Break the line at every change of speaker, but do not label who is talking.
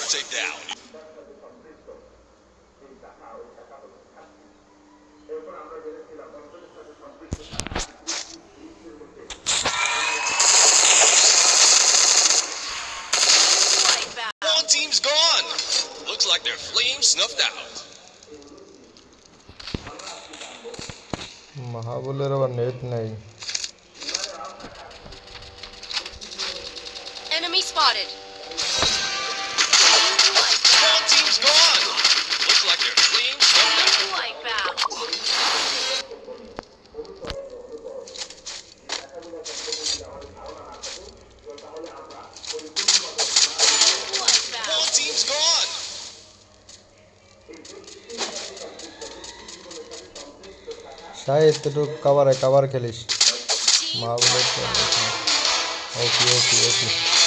takedown. One team's gone. Looks like their flame snuffed out.
Mahabuler abar net nahi.
Enemy spotted.
One team's gone. Looks like their flame snuffed out.
Wipeout.
One team's gone.
Shayad to cover খেলিস
Team
Mahabuler
wipeout.
okay